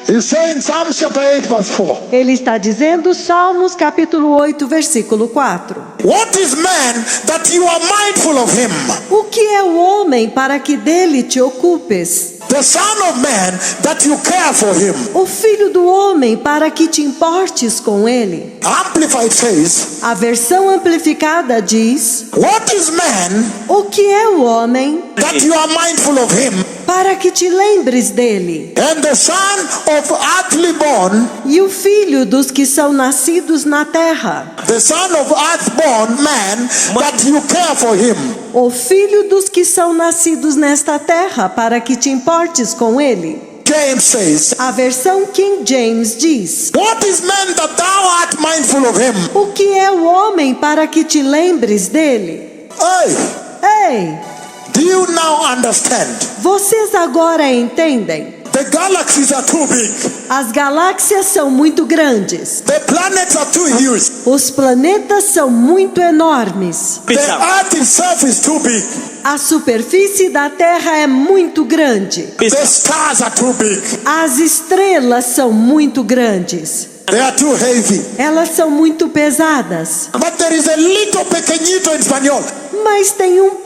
He's saying Psalms chapter 8 verse 4. Ele está dizendo, Salmos capítulo 8, versículo 4. What is man that you are mindful of him? O que é o homem para que dele te ocupes? The son of man that you care for him. O filho do homem para que te importes com ele? Amplified says, A versão amplificada diz, what is man o que é o homem that you are mindful of him? para que te lembres dele? And the son of earthly born, E o filho dos que são nascidos na terra? the son of earthborn man that you care for him. O filho dos que são nascidos nesta terra, para que te importes com ele? James says, A versão King James diz, what is man that thou art mindful of him? o que é o homem para que te lembres dele? Hey, Ei, do you now understand? vocês agora entendem? The galaxies are too big. As galáxias são muito grandes. The planets are too huge. Os planetas são muito enormes. The earth itself is too big. A superfície da Terra é muito grande. The stars are too big. As estrelas são muito grandes. They are too heavy. Elas são muito pesadas. But there is a little pequeñito in espanhol. Mas tem um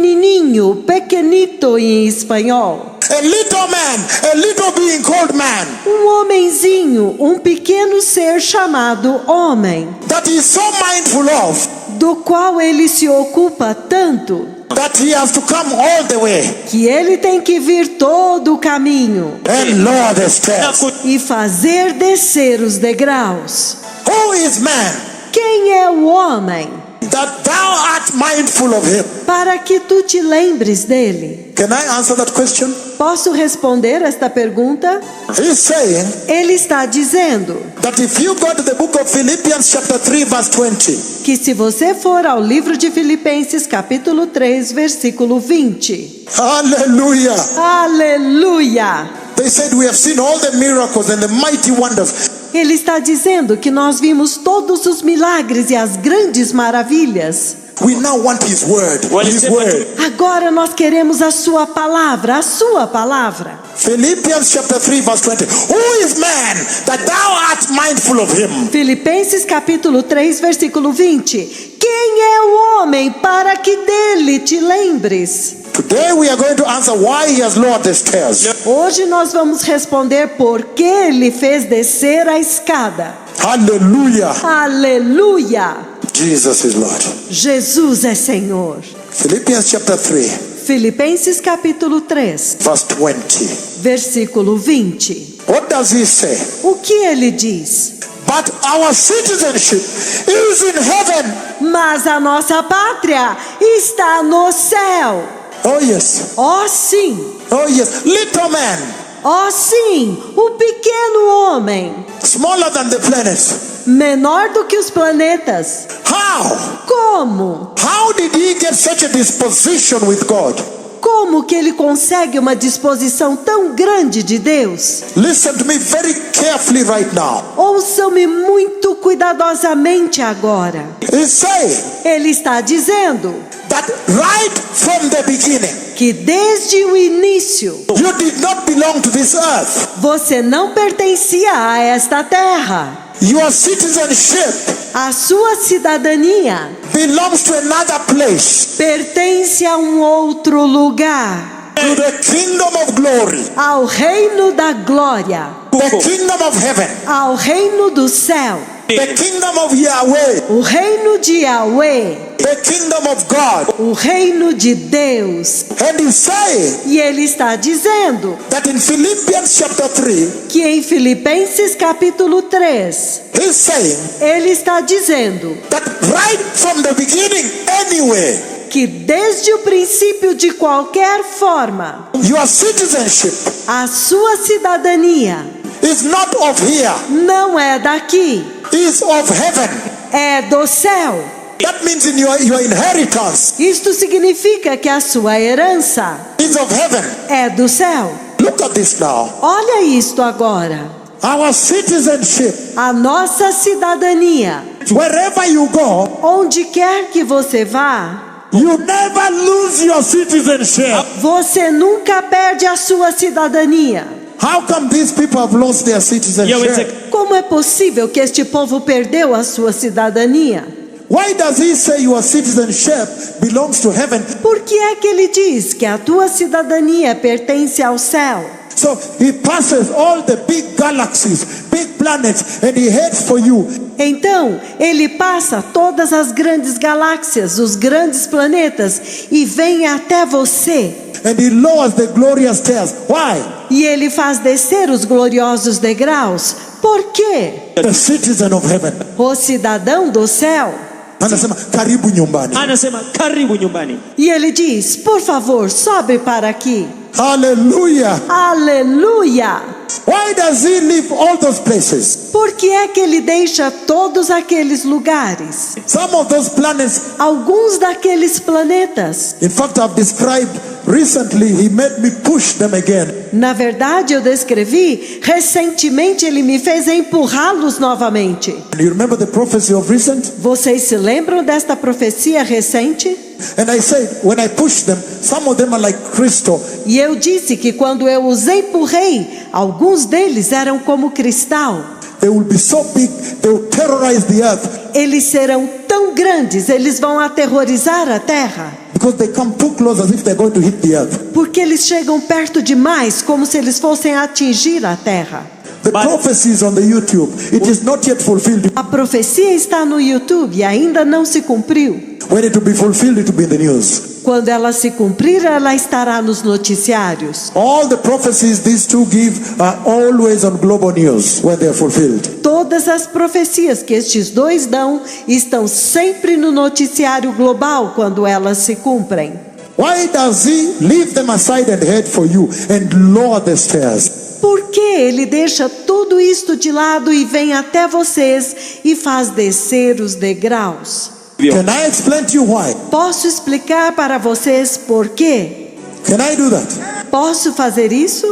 pequenininho, pequenito em espanhol. A little man, a little being called man. Um homenzinho, um pequeno ser chamado homem, That he is so mindful of do qual ele se ocupa tanto, that he has to come all the way que ele tem que vir todo o caminho and lower the stairs. e fazer descer os degraus. Who is man Quem é o homem that thou art mindful of him? para que tu te lembres dele? Can I answer that question? Posso responder esta pergunta? He's saying Ele está dizendo that if you go to the book of Philippians chapter 3 verse 20, que se você for ao livro de Filipenses capítulo 3, versículo 20. hallelujah. Aleluia! They said we have seen all the miracles and the mighty wonders. Ele está dizendo que nós vimos todos os milagres e as grandes maravilhas. We now want his word. His word. Agora nós queremos a sua palavra, a sua palavra. Philippians chapter 3 verse 20. Who is man that thou art mindful of him? Filipenses capítulo 3, versículo 20. Quem é o homem para que dele te lembres? Today we are going to answer why he has lowered the stairs. Hoje nós vamos responder por que ele fez descer a escada. Hallelujah. Aleluia! Jesus is Lord. Jesus é Senhor. Philippians chapter 3 Filipenses capítulo 3, verse 20. versículo 20. What does he say? O que ele diz? But our citizenship is in heaven. Mas a nossa pátria está no céu. Oh yes. Oh sim, Oh yes. Little man, oh sim, o pequeno homem, smaller than the planets. menor do que os planetas. How? Como? How did he get such a disposition with God? Como que ele consegue uma disposição tão grande de Deus? Listen to me very carefully right now. Ouçam-me muito cuidadosamente agora. He's saying Ele está dizendo that right from the beginning, que desde o início you did not belong to this earth. você não pertencia a esta terra. Your citizenship A sua cidadania belongs to another place, pertence a um outro lugar, to the kingdom of glory, ao reino da glória, the kingdom of heaven, ao reino do céu, the kingdom of Yahweh, o reino de Yahweh, the kingdom of God. o reino de Deus. And he's saying E ele está dizendo that in Philippians chapter 3, que em Filipenses capítulo 3, he's saying ele está dizendo that right from the beginning anyway, que desde o princípio de qualquer forma, your citizenship a sua cidadania is not of here, não é daqui, is of heaven. é do céu. That means in your inheritance Isto significa que a sua herança is of heaven. é do céu. Look at this now. Olha isto agora. Our citizenship, A nossa cidadania, wherever you go, onde quer que você vá, you never lose your citizenship. você nunca perde a sua cidadania. how come these people have lost their citizenship? Como é possível que este povo perdeu a sua cidadania? Why does he say your citizenship belongs to heaven? Por que é que ele diz que a tua cidadania pertence ao céu? So he passes all the big galaxies, big planets, and he heads for you. Então, ele passa todas as grandes galáxias, os grandes planetas, e vem até você. And he lowers the glorious stairs. Why? E ele faz descer os gloriosos degraus. Por quê? The citizen of heaven. O cidadão do céu. Anasema karibu nyumbani. Anasema karibu nyumbani. E ele diz, por favor, sobe para aqui. Hallelujah. Aleluia! Why does he leave all those places? Por que é que ele deixa todos aqueles lugares? Some of those planets, Alguns daqueles planetas. in fact, I've described recently, he made me push them again. Na verdade, eu descrevi, recentemente ele me fez empurrá-los novamente. You remember the prophecy of recent? Vocês se lembram desta profecia recente? And I said, when I push them, some of them are like crystal. E eu disse que quando eu os empurrei, alguns deles eram como cristal. They will be so big, they will terrorize the earth. Eles serão tão grandes, eles vão aterrorizar a terra. Because they come too close as if they're going to hit the earth. Porque eles chegam perto demais, como se eles fossem atingir a terra. The prophecy is on the YouTube. It is not yet fulfilled. A profecia está no YouTube e ainda não se cumpriu. When it will be fulfilled, it will be in the news. Quando ela se cumprir, ela estará nos noticiários. All the prophecies these two give are always on global news when they are fulfilled. Todas as profecias que estes dois dão estão sempre no noticiário global quando elas se cumprem. Why does he leave them aside and head for you and lower the stairs? Por que ele deixa tudo isto de lado e vem até vocês e faz descer os degraus? Can I explain to you why? Posso explicar para vocês por quê? Can I do that? Posso fazer isso?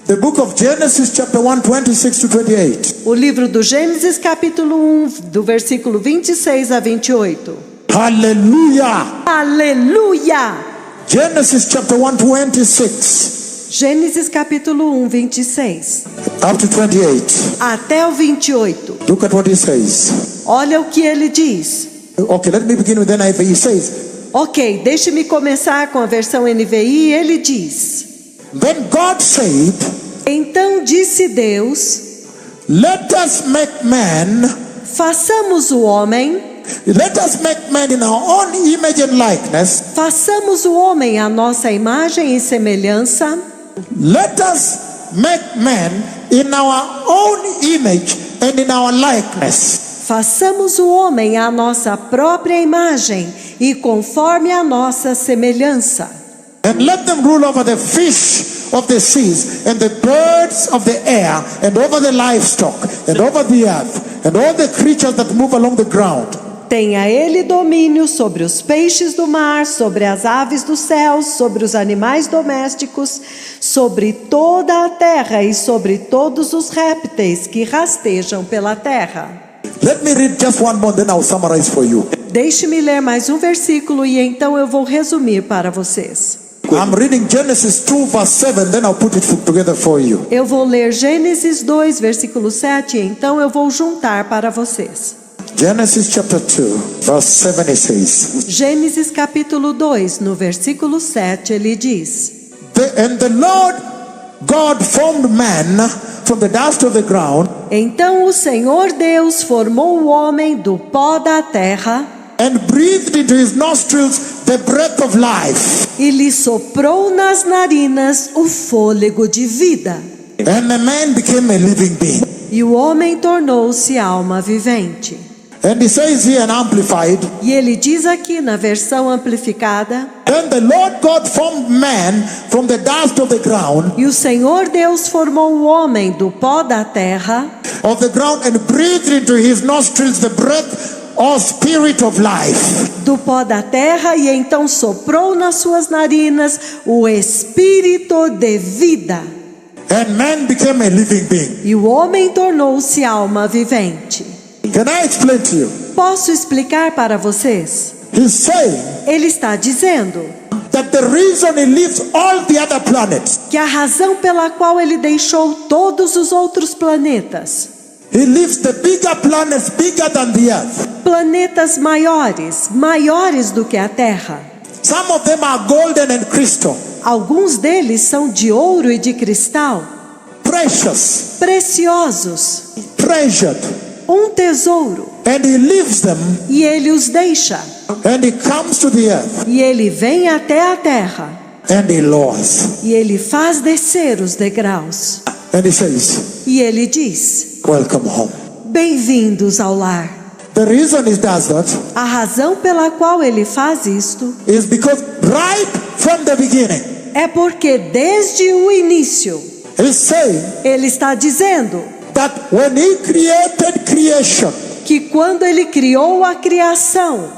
The book of Genesis chapter 1, 26 to 28. O livro do Gênesis capítulo 1, do versículo 26 a 28. Hallelujah. Aleluia! Genesis chapter 1, 26 Gênesis capítulo 1, 26 up to 28. até o 28. Look at what he says. Olha o que ele diz. Okay, let me begin with NIV. He says, Ok, deixe-me começar com a versão NVI. Ele diz: then God said, Então disse Deus: let us make man, façamos o homem, let us make man in our own image and likeness. façamos o homem à nossa imagem e semelhança. Let us make man in our own image and in our likeness. Façamos o homem à nossa própria imagem e conforme a nossa semelhança. And let them rule over the fish of the seas and the birds of the air and over the livestock and over the earth and all the creatures that move along the ground. Tenha ele domínio sobre os peixes do mar, sobre as aves dos céus, sobre os animais domésticos, sobre toda a terra e sobre todos os répteis que rastejam pela terra. Let me read just one more, then I'll summarize for you. Deixe-me ler mais um versículo e então eu vou resumir para vocês. I'm reading Genesis 2 verse 7, then I'll put it together for you. Eu vou ler Gênesis 2, versículo 7, e então eu vou juntar para vocês. Genesis chapter 2 verse 7 it says, Gênesis capítulo 2, no versículo 7, ele diz: and the Lord God formed man from the dust of the ground Então o Senhor Deus formou o homem do pó da terra and breathed into his nostrils the breath of life. e lhe soprou nas narinas o fôlego de vida. And the man became a living being. E o homem tornou-se alma vivente. And he says here in Amplified, E ele diz aqui na versão amplificada: then the Lord God formed man from the dust of the ground, E o Senhor Deus formou o homem do pó da terra and breathed into his nostrils the breath or spirit of life. do pó da terra e então soprou nas suas narinas o espírito de vida. And man became a living being. E o homem tornou-se alma vivente. Can I explain to you? Posso explicar para vocês? He's saying Ele está dizendo: that the reason he leaves all the other planets, que a razão pela qual ele deixou todos os outros planetas, he leaves the bigger planets bigger than the earth. planetas maiores, maiores do que a Terra. Some of them are golden and crystal, Alguns deles são de ouro e de cristal, precious, preciosos, treasured, um tesouro, and he leaves them e ele os deixa, and he comes to the earth e ele vem até a terra, and he lowers e ele faz descer os degraus, and he says, e ele diz: welcome home. bem-vindos ao lar. The reason he does that A razão pela qual ele faz isto is because right from the beginning, é porque desde o início he's saying ele está dizendo that when he created creation, que quando ele criou a criação,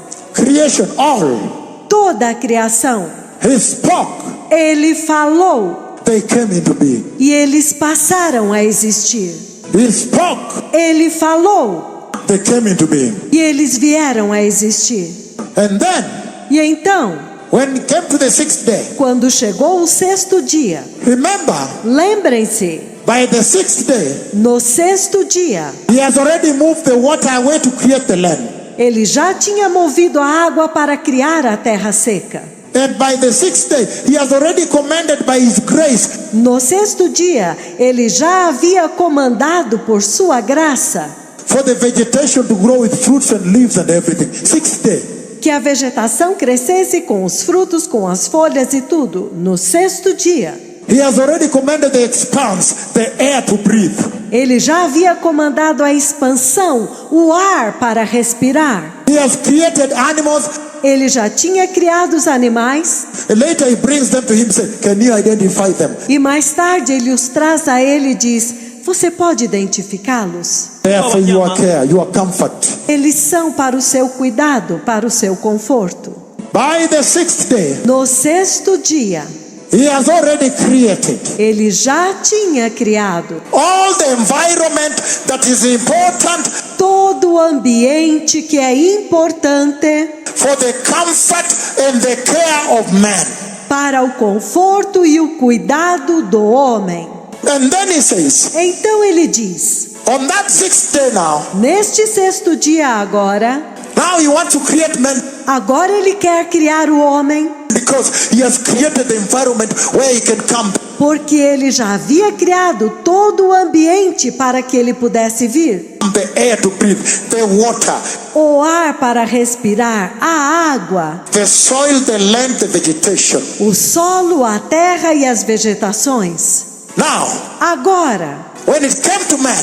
all, toda a criação, he spoke, ele falou they came into being. e eles passaram a existir. He spoke, Ele falou they came into being. e eles vieram a existir. And then, E então, when it came to the sixth day, quando chegou o sexto dia, remember, lembrem-se, by the sixth day, no sexto dia, he has already moved the water away to create the land. ele já tinha movido a água para criar a terra seca. And by the sixth day, he has already commanded by his grace No sexto dia, ele já havia comandado por sua graça for the vegetation to grow with fruits and leaves and everything. Sixth day. que a vegetação crescesse com os frutos, com as folhas e tudo. No sexto dia, He has already commanded the expanse, the air to breathe. ele já havia comandado a expansão, o ar para respirar. He has created animals. Ele já tinha criado os animais And later he brings them to him and says, can you identify them? e mais tarde ele os traz a ele e diz: você pode identificá-los? They are for your care, your comfort. Eles são para o seu cuidado, para o seu conforto. By the sixth day, No sexto dia, he has already created ele já tinha criado all the environment that is important todo o ambiente que é importante for the comfort and the care of man. para o conforto e o cuidado do homem. And then he says, Então ele diz: on that sixth day now, neste sexto dia agora, now he wants to create man agora ele quer criar o homem, because he has created the environment where he can come. porque ele já havia criado todo o ambiente para que ele pudesse vir. The air to breathe, the water, O ar para respirar, a água, the soil, the land, the vegetation. o solo, a terra e as vegetações. Now, Agora, when it came to man,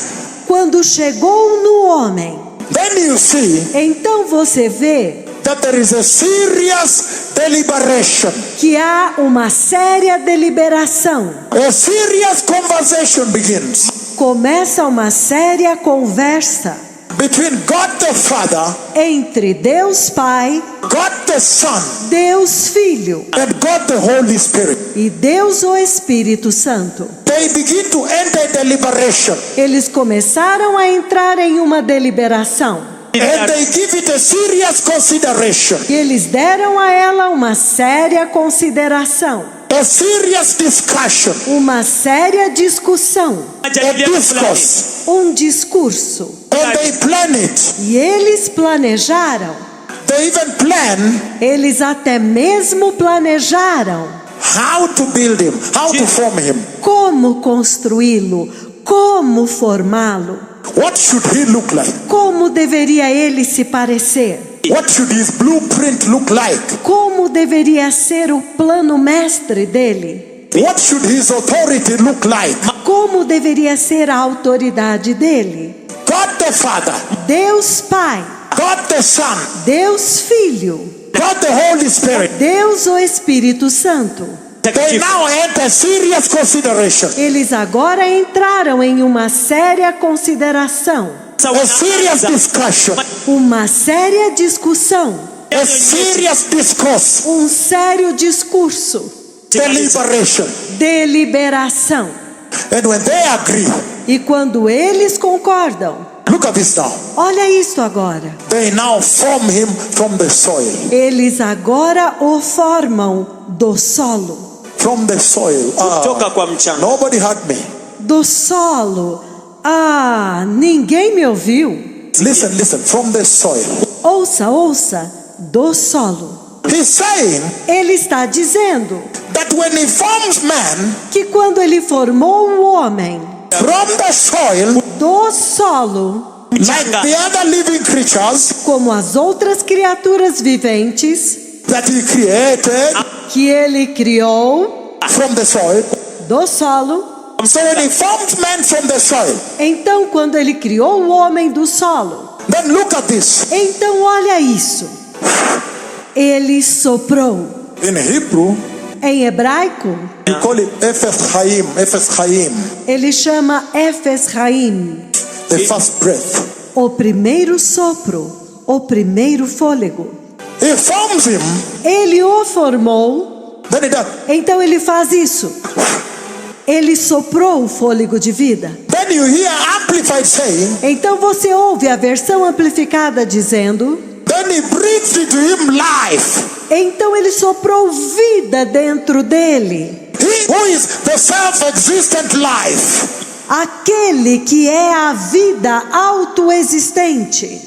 quando chegou no homem, then you see então você vê that there is a serious deliberation, que há uma séria deliberação. a serious conversation begins Começa uma séria conversa between God the Father, entre Deus Pai, God the Son, Deus Filho and God the Holy Spirit. e Deus o Espírito Santo. They begin to enter deliberation, Eles começaram a entrar em uma deliberação. and they give it a serious consideration, E eles deram a ela uma séria consideração, a serious discussion, uma séria discussão, a discourse, um discurso. and they plan it. E eles planejaram, They even plan eles até mesmo planejaram how to build him, how to form him. como construí-lo, como formá-lo, What should he look like? como deveria ele se parecer, What should his blueprint look like? como deveria ser o plano mestre dele, What should his authority look like? como deveria ser a autoridade dele. God the Father, Deus Pai, God the Son, Deus Filho, God the Holy Spirit. Deus o Espírito Santo. They now enter serious consideration, Eles agora entraram em uma séria consideração, a serious discussion, uma séria discussão, a serious discourse, um sério discurso, deliberation. deliberação. And when they agree, E quando eles concordam, Look at this now. Olha isto agora. They now form him from the soil. Eles agora o formam do solo. From the soil. Kutoka kwa mchanga. Nobody heard me. Do solo. Ah, ninguém me ouviu. Listen. From the soil. Ouça. Do solo. He's saying Ele está dizendo that when he forms man que quando ele formou o homem from the soil, do solo, like the other living creatures como as outras criaturas viventes that he created que ele criou from the soil. do solo, So when he formed man from the soil, então quando ele criou o homem do solo, then look at this. então olha isso. Ele soprou. In Hebrew, Em hebraico, we call it Ephes Chaim, ele chama Ephes Chaim, the first breath. o primeiro sopro, o primeiro fôlego. He forms him, Ele o formou, then he does. então ele faz isso. Ele soprou o fôlego de vida. Then you hear Amplified saying, Então você ouve a versão amplificada dizendo: then he breathed into him life. então ele soprou vida dentro dele. He who is the self-existent life. Aquele que é a vida autoexistente.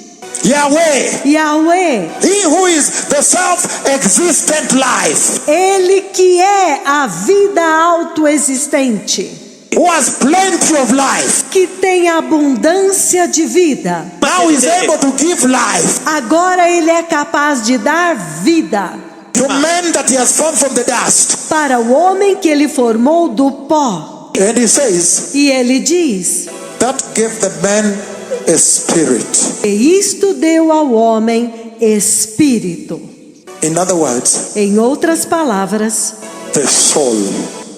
Yahweh. Yahweh. He who is the self-existent life. Ele que é a vida autoexistente. Who has plenty of life. Que tem abundância de vida. Now he's able to give life Agora ele é capaz de dar vida to men that he has formed from the dust. para o homem que ele formou do pó. And he says, E ele diz: that gave the man a spirit. e isto deu ao homem espírito. In other words, Em outras palavras, the soul.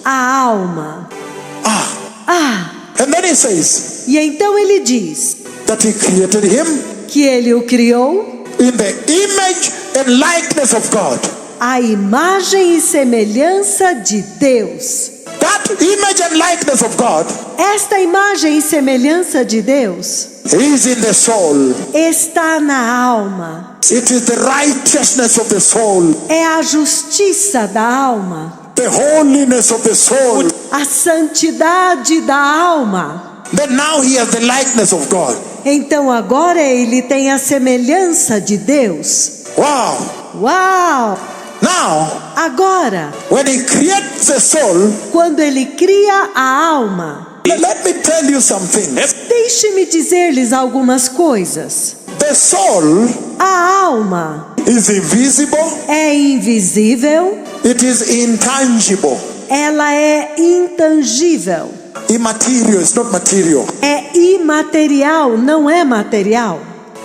a alma. And then he says E então ele diz that he created him que ele o criou in the image and likeness of God. à imagem e semelhança de Deus. That image and likeness of God Esta imagem e semelhança de Deus is in the soul. está na alma. It is the righteousness of the soul, É a justiça da alma, the holiness of the soul. a santidade da alma. Then now he has the likeness of God. Então agora ele tem a semelhança de Deus. Wow. Uau! Now, Agora, when he creates the soul, quando ele cria a alma, let me tell you something. deixe-me dizer-lhes algumas coisas. The soul A alma is invisible. é invisível, It is intangible. ela é intangível, Immaterial, it's not material. é imaterial, não é material.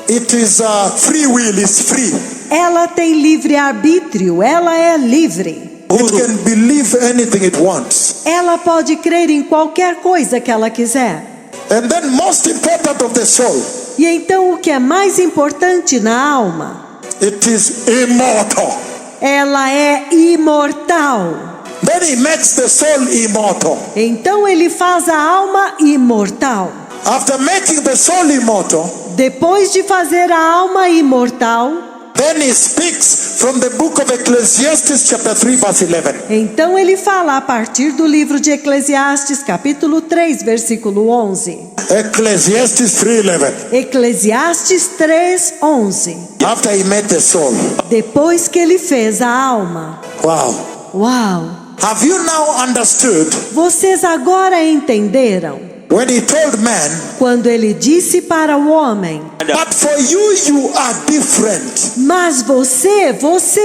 It is free will, it's free. Ela tem livre-arbítrio, ela é livre. It can believe anything it wants. Ela pode crer em qualquer coisa que ela quiser. And then most important of the soul, E então o que é mais importante na alma? it is immortal. Ela é imortal. Then he makes the soul immortal. Então ele faz a alma imortal. After making the soul immortal, Depois de fazer a alma imortal, then he speaks from the book of Ecclesiastes chapter 3 verse 11. então ele fala a partir do livro de Eclesiastes, capítulo 3, versículo 11. Ecclesiastes 3:11. Eclesiastes 3, 11. After he made the soul. Depois que ele fez a alma. Wow. Uau! Have you now understood Vocês agora entenderam? when he told man, Quando ele disse para o homem: but for you, you are different. mas você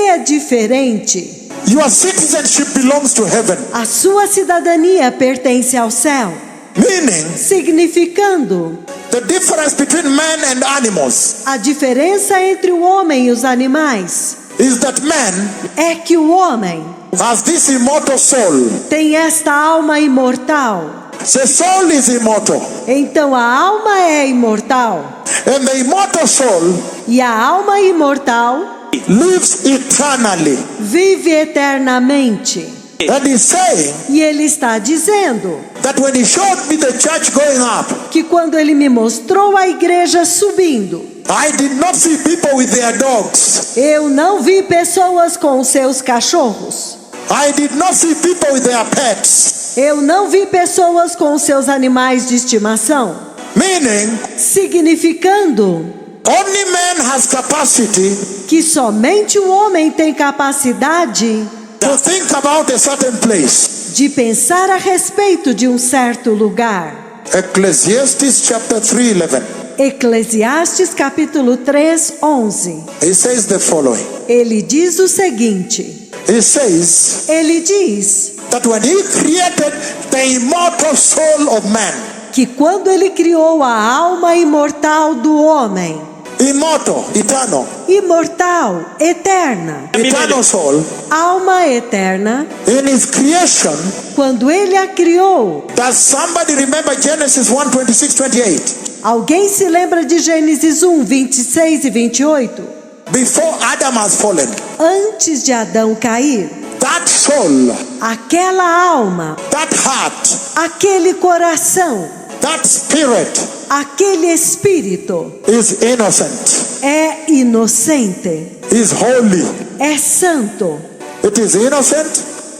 é diferente. Your citizenship belongs to heaven. A sua cidadania pertence ao céu. Meaning, Significando the difference between man and animals a diferença entre o homem e os animais is that man é que o homem has this immortal soul. tem esta alma imortal. The soul is immortal. Então a alma é imortal. And the immortal soul E a alma imortal lives eternally. vive eternamente. And he's saying E ele está dizendo that when he showed me the church going up, que quando ele me mostrou a igreja subindo, I did not see people with their dogs. eu não vi pessoas com seus cachorros. I did not see people with their pets. Eu não vi pessoas com seus animais de estimação. Meaning, Significando only man has capacity que somente o homem tem capacidade to think about a certain place. de pensar a respeito de um certo lugar. Ecclesiastes chapter 3:11. Eclesiastes capítulo 3, 11. He says the following. Ele diz o seguinte: He says ele diz that when he created the immortal soul of man, que quando ele criou a alma imortal do homem, immortal, eternal, imortal, eterna, eternal soul, alma eterna, in his creation, quando ele a criou, does somebody remember Genesis 1:26-28? alguém se lembra de Gênesis 1, 26 e 28? Before Adam has fallen, Antes de Adão cair, that soul, aquela alma, that heart, aquele coração, that spirit aquele espírito is innocent, é inocente, is holy. é santo, It is innocent,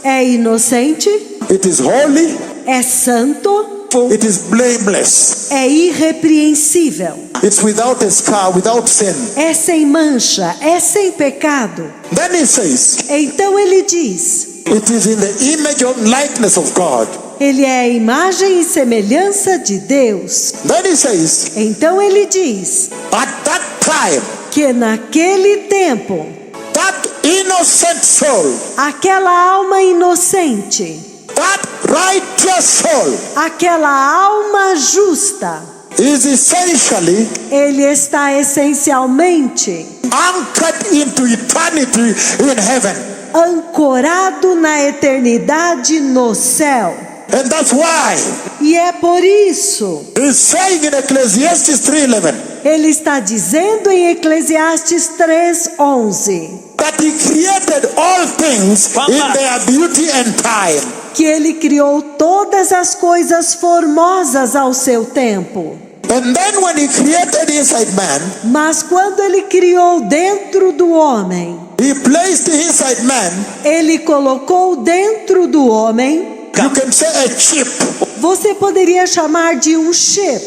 é inocente, it is holy, é santo, it is blameless. é irrepreensível, It's without a scar, without sin. é sem mancha, é sem pecado. Then he says, Então ele diz, it is in the image and likeness of God. ele é a imagem e semelhança de Deus. Then he says, Então ele diz at that time, que naquele tempo, that innocent soul, aquela alma inocente, that righteous soul, aquela alma justa, is essentially ele está essencialmente anchored into eternity in heaven. ancorado na eternidade no céu. And that's why E é por isso, he's saying in Ecclesiastes 3:11 ele está dizendo em Eclesiastes 3:11, that he created all things in their beauty and time. que ele criou todas as coisas formosas ao seu tempo. And then when he created inside man, Mas quando ele criou dentro do homem, he placed inside man, ele colocou dentro do homem, you can say a chip, você poderia chamar de um chip,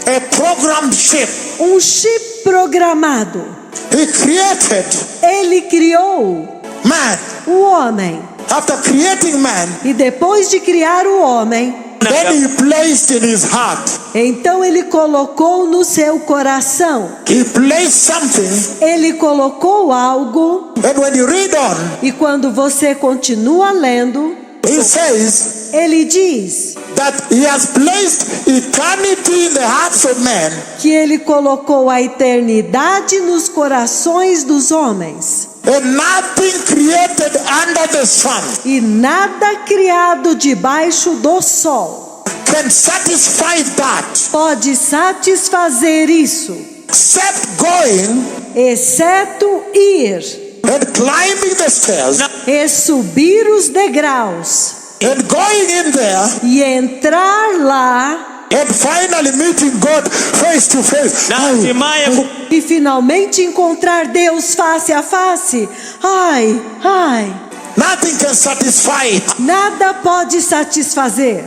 a programmed chip. um chip programado. He created Ele criou man. o homem. After creating man, E depois de criar o homem, then he placed in his heart, então ele colocou no seu coração, he placed something. ele colocou algo, And when you read on, e quando você continua lendo, he says ele diz that he has placed eternity in the hearts of men, que ele colocou a eternidade nos corações dos homens, and nothing created under the sun e nada criado debaixo do sol can satisfy that, pode satisfazer isso, except going exceto ir and climbing the stairs e subir os degraus and going in there e entrar lá and finally meeting God face to face. Na hatimaye e finalmente encontrar Deus face a face. Ai, ai, Nothing can satisfy it nada pode satisfazer,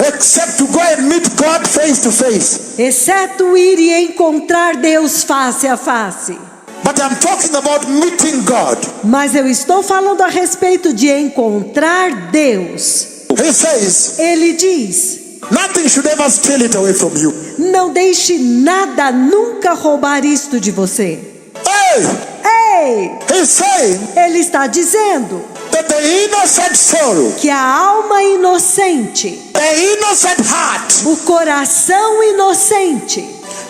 except to go and meet God face to face. exceto ir e encontrar Deus face a face. But I'm talking about meeting God. Mas eu estou falando a respeito de encontrar Deus. He says, Ele diz: nothing should ever steal it away from you. não deixe nada nunca roubar isto de você. Hey, Ei, he's saying ele está dizendo that the innocent soul, que a alma inocente, the innocent heart, o coração inocente,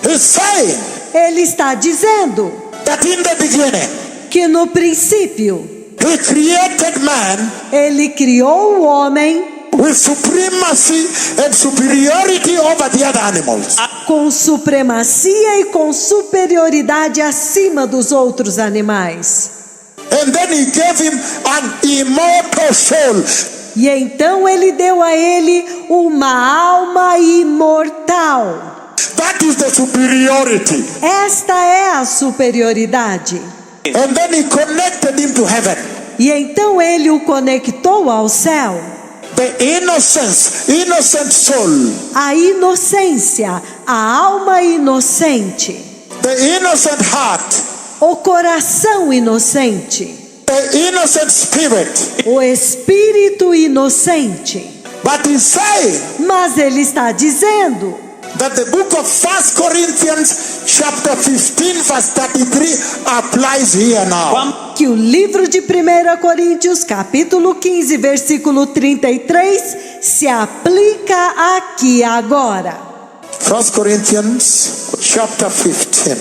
he's saying ele está dizendo that in the beginning, que no princípio he created man ele criou o homem with supremacy and superiority over the other animals. com supremacia e com superioridade acima dos outros animais. And then he gave him an immortal soul. E então ele deu a ele uma alma imortal. That is the superiority. Esta é a superioridade. And then he connected him to heaven. E então ele o conectou ao céu. The innocent soul. A inocência, a alma inocente. The innocent heart. O coração inocente. The innocent spirit. O espírito inocente. But he's saying Mas ele está dizendo that the book of 1 Corinthians chapter 15 verse 33 applies here now. que o livro de 1 Coríntios, capítulo 15, versículo 33, se aplica aqui agora. 1 Corinthians chapter 15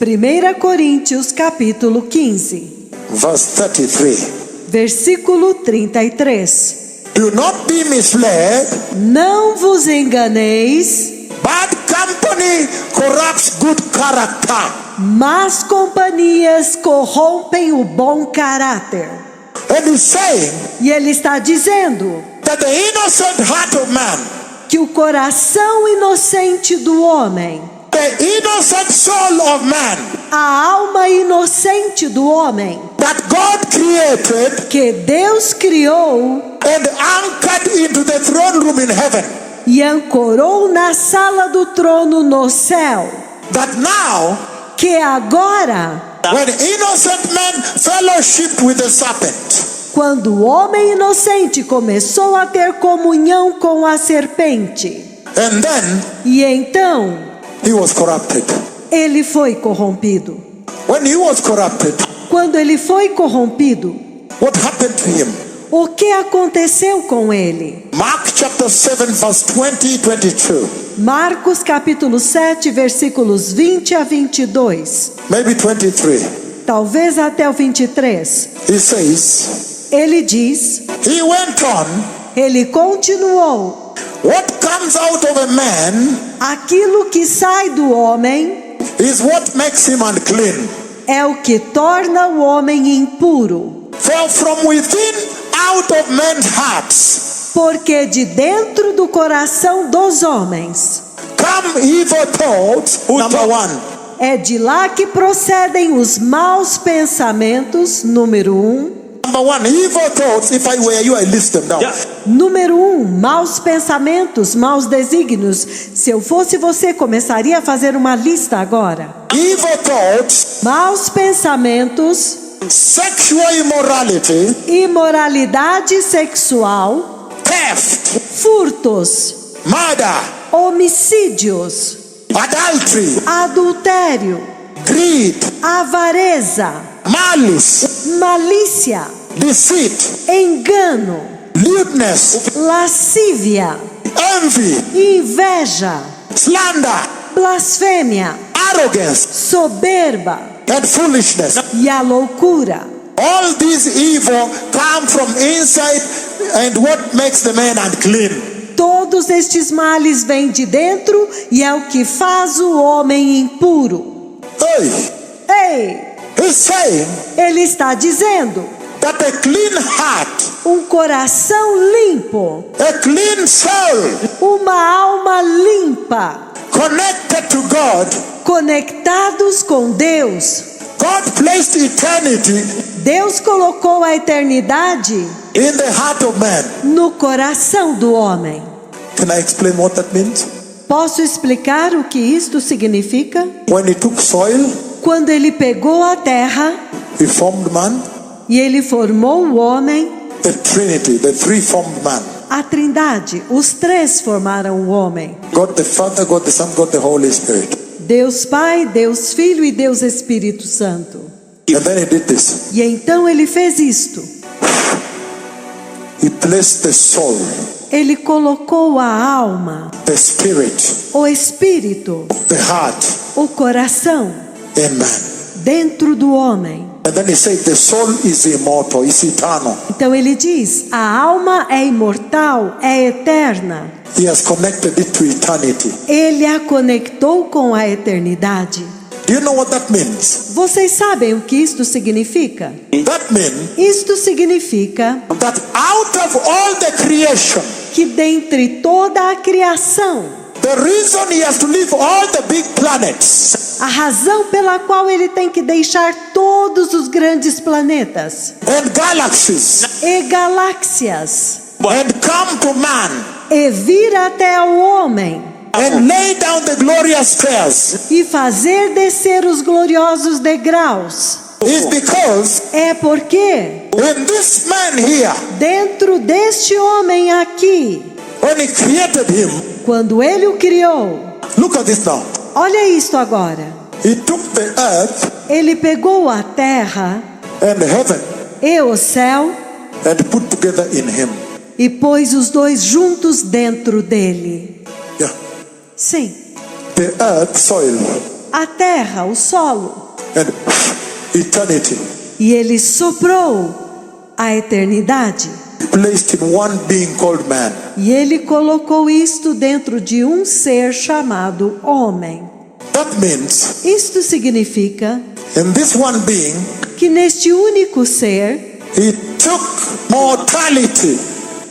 1 Coríntios, capítulo 15, verse 33. versículo 33. Do not be misled. Não vos enganeis, Bad company corrupts good character. más companhias corrompem o bom caráter. And he's saying E ele está dizendo that the innocent heart of man, que o coração inocente do homem, the innocent soul of man a alma inocente do homem, that God created que Deus criou and anchored into the throne room in heaven, e ancorou na sala do trono no céu, that now que agora, when innocent man fellowshiped with the serpent, quando o homem inocente começou a ter comunhão com a serpente, and then e então he was corrupted. ele foi corrompido. When he was corrupted, Quando ele foi corrompido, what happened to him? o que aconteceu com ele? Mark chapter 7 verse 20 e 22. Marcos capítulo 7, versículos 20 a 22, Maybe 23. talvez até o 23. He says, Ele diz, he went on, ele continuou: what comes out of a man aquilo que sai do homem is what makes him unclean. é o que torna o homem impuro. For from within, out of men's hearts, Porque de dentro do coração dos homens come evil thoughts, number one. é de lá que procedem os maus pensamentos, número 1. Number one, evil thoughts, if I were you, I list them down. Número 1, maus pensamentos, maus desígnios. Se eu fosse você, começaria a fazer uma lista agora. Evil thoughts, Maus pensamentos, sexual immorality, imoralidade sexual, theft, furtos, murder, homicídios, adultery, adultério, greed, avareza, malice, malícia, deceit, engano, lewdness, lascívia, envy, inveja, slander, blasfêmia, arrogance, soberba and foolishness. e a loucura. All these evil come from inside, and what makes the man unclean? Todos estes males vêm de dentro e é o que faz o homem impuro. Hey, Ei, he's saying ele está dizendo: that a clean heart, um coração limpo, a clean soul, uma alma limpa, connected to God, conectados com Deus. God placed eternity Deus colocou a eternidade in the heart of man. no coração do homem. Can I explain what that means? Posso explicar o que isto significa? When he took soil, Quando ele pegou a terra he formed man, e ele formou o homem, the Trinity, the three formed man. a Trindade, os três formaram o homem. God the Father, God the Son, God the Holy Spirit. Deus Pai, Deus Filho e Deus Espírito Santo. And then he did this. E então ele fez isto. He placed the soul, Ele colocou a alma, the spirit, o espírito, the heart o coração in man. dentro do homem. And then he said the soul is immortal, is eternal. Então ele diz: a alma é imortal, é eterna. He has connected it to eternity. Ele a conectou com a eternidade. Do you know what that means? Vocês sabem o que isto significa? That means Isto significa that out of all the creation, que dentre toda a criação, the reason he has to leave all the big planets a razão pela qual ele tem que deixar todos os grandes planetas and galaxies e galáxias and come to man e vir até o homem and lay down the glorious stairs e fazer descer os gloriosos degraus is because é porque when this man here, dentro deste homem aqui, when he created him, quando ele o criou, look at this now. olha isto agora, He took the earth ele pegou a terra and heaven e o céu and put together in him. e pôs os dois juntos dentro dele. Yeah. Sim, The earth, soil, a terra, o solo, and eternity e ele soprou a eternidade. placed in one being called man. E ele colocou isto dentro de um ser chamado homem. That means Isto significa in this one being, que neste único ser, he took mortality.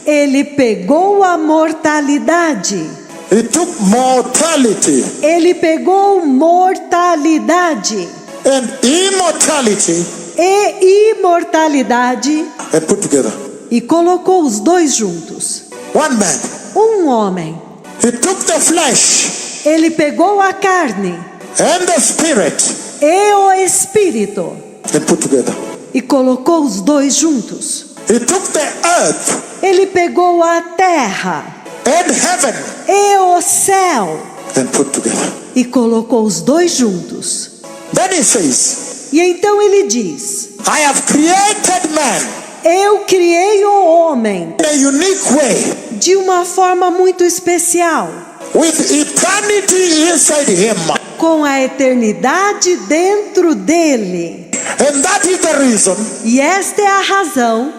ele pegou a mortalidade. He took mortality Ele pegou mortalidade and immortality e imortalidade and put together. e colocou os dois juntos. One man. Um homem. He took the flesh Ele pegou a carne and the spirit e o espírito and put together. e colocou os dois juntos. He took the earth Ele pegou a terra and heaven e o céu and put together. e colocou os dois juntos. Then he says, E então ele diz: I have created man eu criei o homem in a unique way de uma forma muito especial, with eternity inside him. com a eternidade dentro dele. And that is the reason E esta é a razão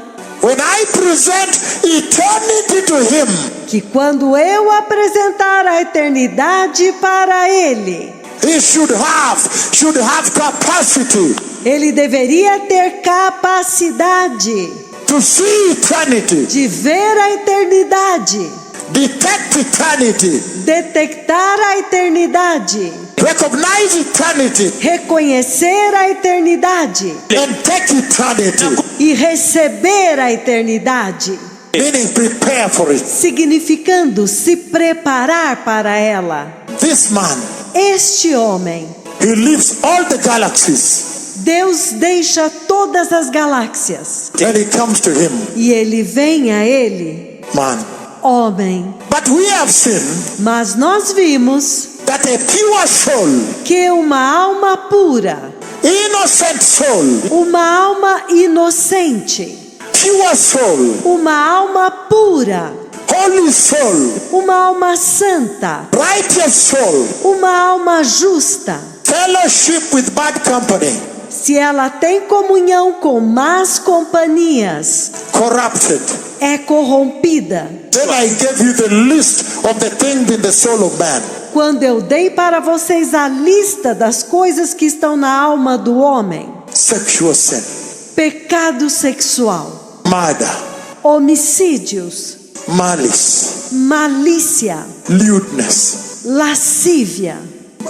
when I present eternity to him, que quando eu apresentar a eternidade para ele, he should have capacity ele deveria ter capacidade to see eternity, de ver a eternidade, detect eternity, detectar a eternidade, recognize eternity, reconhecer a eternidade and take eternity, e receber a eternidade, meaning prepare for it. significando se preparar para ela. This man, Este homem, he leaves all the galaxies Deus deixa todas as galáxias and he comes to him, e ele vem a ele, man. homem. But we have seen Mas nós vimos that a pure soul, que uma alma pura, innocent soul, uma alma inocente, pure soul, uma alma pura, holy soul, uma alma santa, righteous soul, uma alma justa, fellowship with bad company, se ela tem comunhão com más companhias, corrupted. é corrompida. Then I gave you the list of the things in the soul of man. Quando eu dei para vocês a lista das coisas que estão na alma do homem: Sexual sin, pecado sexual, murder, homicídios, malice, malícia, lewdness, lascívia,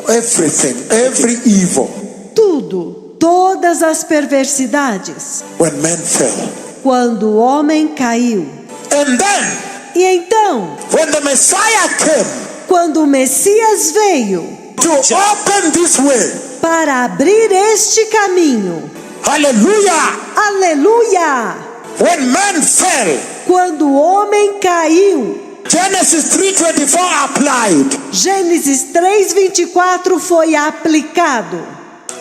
everything, every evil. tudo, todas as perversidades. When man fell. Quando o homem caiu. And then, E então, when the Messiah came quando o Messias veio to open this way, para abrir este caminho, hallelujah, aleluia! when man fell, Quando o homem caiu, Genesis 3:24 applied. Gênesis 3:24 foi aplicado.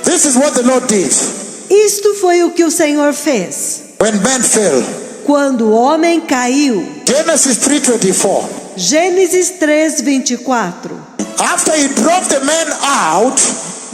This is what the Lord did. Isto foi o que o Senhor fez. When man fell, Quando o homem caiu, Genesis 3:24. Gênesis 3:24. After he drove the man out,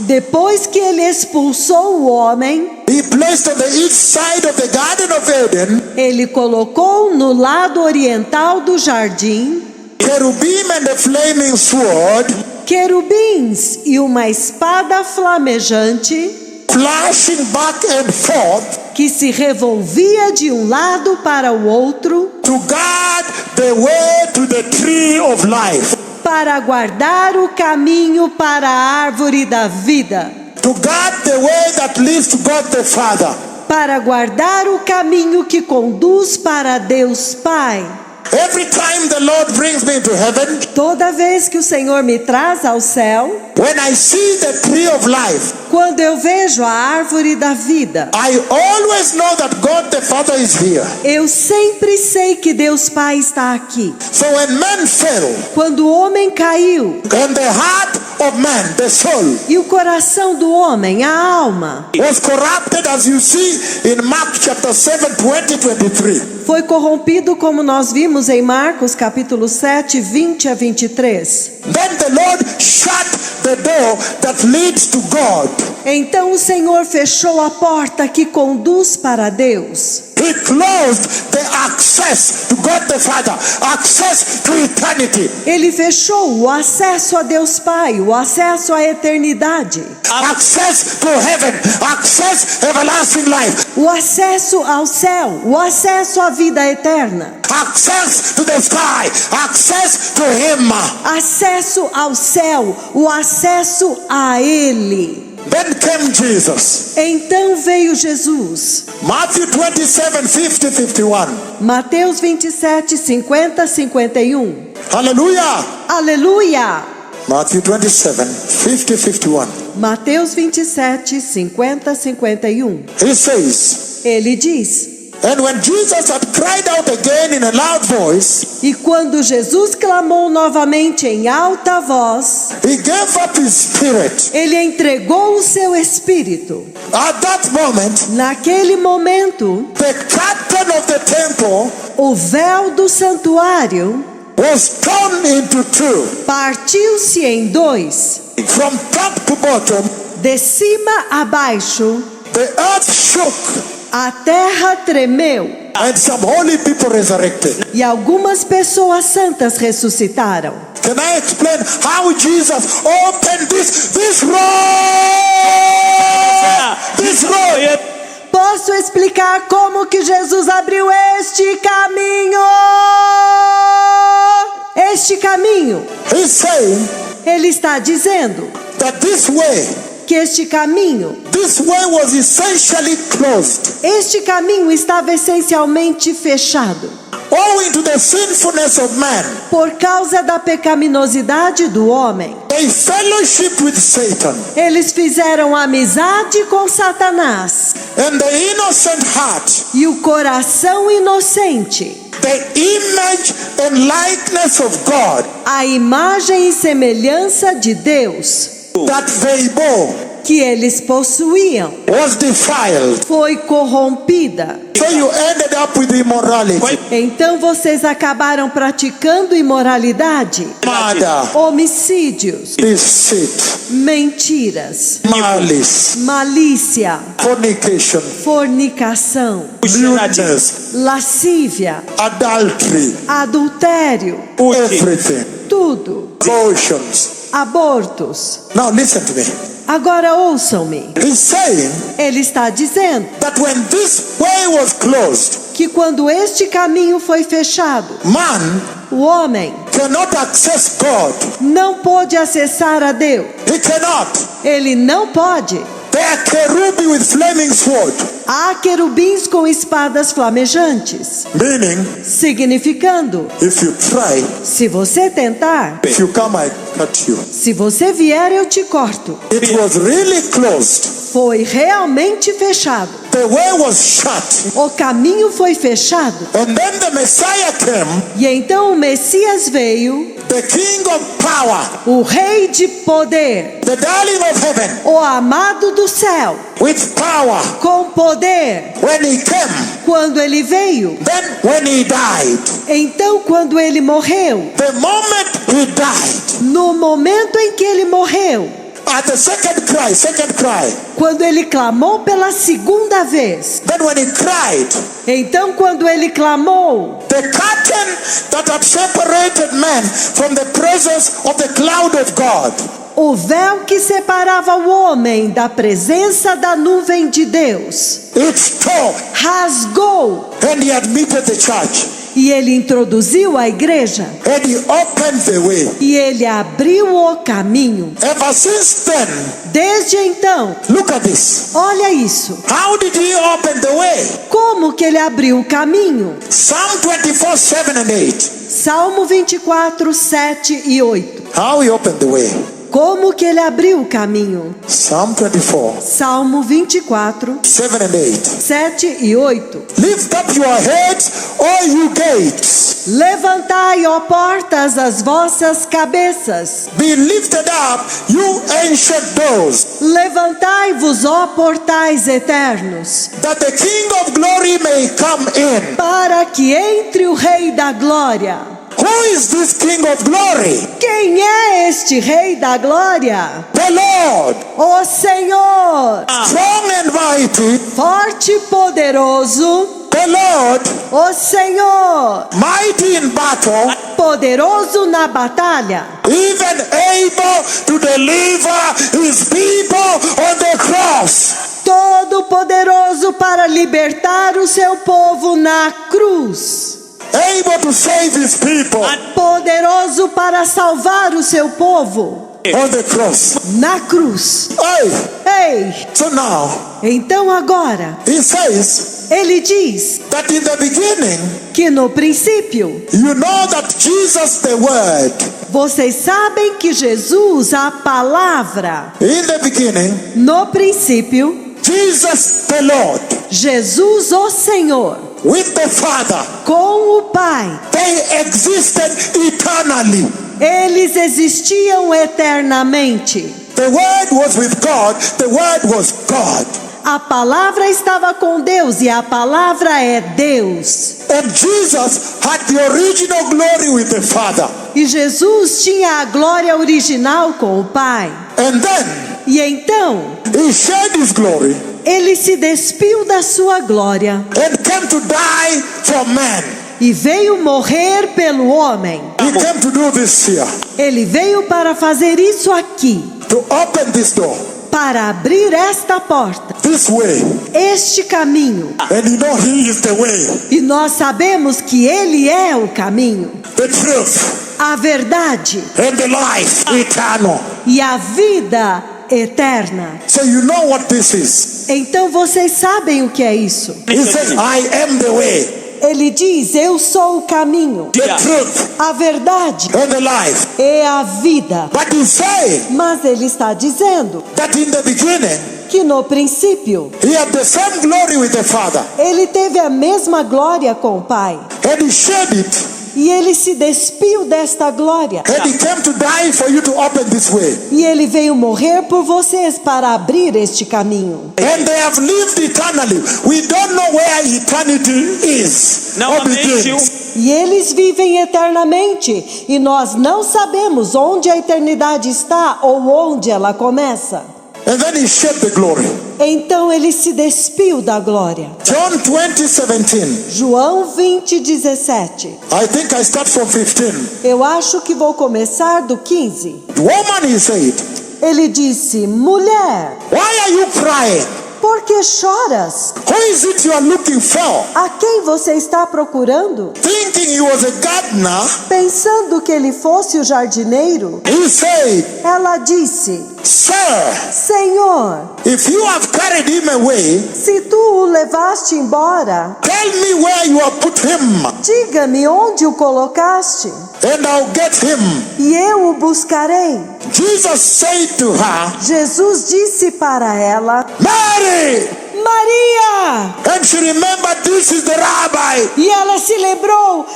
Depois que ele expulsou o homem, he placed on the east side of the Garden of Eden ele colocou no lado oriental do jardim cherubim and a flaming sword querubins e uma espada flamejante flashing back and forth que se revolvia de um lado para o outro to guard the way to the tree of life. para guardar o caminho para a árvore da vida, To guard the way that leads to God the Father. para guardar o caminho que conduz para Deus Pai. Every time the Lord brings me to heaven, Toda vez que o Senhor me traz ao céu, when I see the tree of life, quando eu vejo a árvore da vida, I always know that God the Father is here. eu sempre sei que Deus Pai está aqui. So when man fell, Quando o homem caiu and the heart of man, the soul, e o coração do homem, a alma, was corrupted, as you see in Mark chapter 7, 20-23. foi corrompido, como nós vimos em Marcos capítulo 7, 20 a 23. Then the Lord shut the door that leads to God. Então o Senhor fechou a porta que conduz para Deus. He closed the access to God the Father, access to eternity, Ele fechou o acesso a Deus Pai, o acesso à eternidade, access to heaven, access everlasting life, o acesso ao céu, o acesso à vida eterna, access to the sky, access to Him. acesso ao céu, o acesso a Ele. Then came Jesus. Então veio Jesus. Matthew 27, 50, 51. Mateus 27, 50, 51. Hallelujah. Aleluia! Matthew 27, 50, 51. Mateus 27, 50, 51. He says, Ele diz: and when Jesus had cried out again in a loud voice, E quando Jesus clamou novamente em alta voz, He gave up His spirit. Ele entregou o seu espírito. At that moment, Naquele momento, the curtain of the temple o véu do santuário was torn into two, partiu-se em dois. from top to bottom. De cima a baixo, The earth shook, a terra tremeu. and some holy people resurrected. E algumas pessoas santas ressuscitaram. Can I explain how Jesus opened this road? This road. Posso explicar como que Jesus abriu este caminho? Este caminho. He's saying Ele está dizendo that this way que este caminho was essentially closed, Este caminho estava essencialmente fechado owing to the sinfulness of man. por causa da pecaminosidade do homem. They fellowship with Satan, Eles fizeram amizade com Satanás and the innocent heart, e o coração inocente, the image and likeness of God a imagem e semelhança de Deus that they bore, que eles possuíam, was defiled. foi corrompida. So you ended up with immorality, Então vocês acabaram praticando imoralidade, murder, homicídios, deceit, mentiras, malice, malícia, fornication, fornicação, lewdness, lascívia, adultery, adultério, everything, tudo, abortions. abortos. Now listen to me. Agora ouçam-me. He's saying Ele está dizendo that when this way was closed, que quando este caminho foi fechado, man o homem cannot access God. não pôde acessar a Deus. He cannot. Ele não pode. They are cherubim with flaming sword, Há querubins com espadas flamejantes, meaning significando, if you try, se você tentar, if you come, I cut you. se você vier, eu te corto. It was really closed. Foi realmente fechado. The way was shut. O caminho foi fechado. And then the Messiah came, E então o Messias veio, the King of power, o Rei de poder, the darling of heaven, o amado do céu, with power. com poder. When he came, Quando ele veio, then when he died, então quando ele morreu, the moment he died, no momento em que ele morreu, at the second cry, quando ele clamou pela segunda vez, then when he cried, então quando ele clamou, the curtain that had separated man from the presence of the cloud of God, o véu que separava o homem da presença da nuvem de Deus, it tore, rasgou, and he admitted the church, e ele introduziu a igreja, and he opened the way. e ele abriu o caminho. Ever since then, Desde então, look at this. olha isso, How did he open the way? como que ele abriu o caminho? Psalm 24, 7 and 8. Salmo 24, 7 e 8. How he opened the way. Como que ele abriu o caminho? Psalm 24, Salmo 24, 7 and 8. 7 e 8. Lift up your heads, all you gates. Levantai, ó portas, as vossas cabeças. Be lifted up, you ancient doors, Levantai-vos, ó portais eternos, that the King of glory may come in. para que entre o Rei da Glória. Who is this King of glory? Quem é este Rei da Glória? The Lord, O Senhor, strong and mighty. forte e poderoso. The Lord, O Senhor, mighty in battle, poderoso na batalha, even able to deliver his people on the cross. todo poderoso para libertar o seu povo na cruz, Able to save his people poderoso para salvar o seu povo on the cross. na cruz. Hey, Ei, so now então agora he says ele diz that in the beginning, que no princípio, you know that Jesus the Word, vocês sabem que Jesus, a palavra, in the beginning, no princípio, Jesus the Lord, Jesus o Senhor, with the Father, com o Pai, they existed eternally. eles existiam eternamente. The Word was with God, the Word was God. A palavra estava com Deus e a palavra é Deus. And Jesus had the original glory with the Father. E Jesus tinha a glória original com o Pai. And then E então, he shared his glory ele se despiu da sua glória and came to die for man. e veio morrer pelo homem. He came to do this here, Ele veio para fazer isso aqui, to open this door, para abrir esta porta, this way. este caminho. And you know he is the way, E nós sabemos que ele é o caminho, the truth, a verdade and the life eternal. e a vida eterna. So you know what this is. Então vocês sabem o que é isso. He says, I am the way, Ele diz: eu sou o caminho, the truth, a verdade and the life. e a vida. But he's saying Mas ele está dizendo that in the beginning, que no princípio he had the same glory with the Father. ele teve a mesma glória com o Pai. And he shared it. E ele se despiu desta glória. And he came to die for you to open this way. E ele veio morrer por vocês para abrir este caminho. And they have lived eternally. We don't know where eternity is or Novamente, begins. E eles vivem eternamente. E nós não sabemos onde a eternidade está ou onde ela começa. And then he shed the glory. Então ele se despiu da glória. John 20:17. João 20:17. I think I start from 15. Eu acho que vou começar do 15. Woman, he said, Ele disse: mulher, why are you crying? por que choras? Who is it you are looking for? A quem você está procurando? Thinking he was a gardener, Pensando que ele fosse o jardineiro, he said, ela disse: Sir, Senhor, if you have carried him away, se tu o levaste embora, tell me where you have put him, diga-me onde o colocaste, and I'll get him. e eu o buscarei. Jesus said to her, Jesus disse para ela: Mary! Maria! And she remembered this is the rabbi. E ela se lembrou: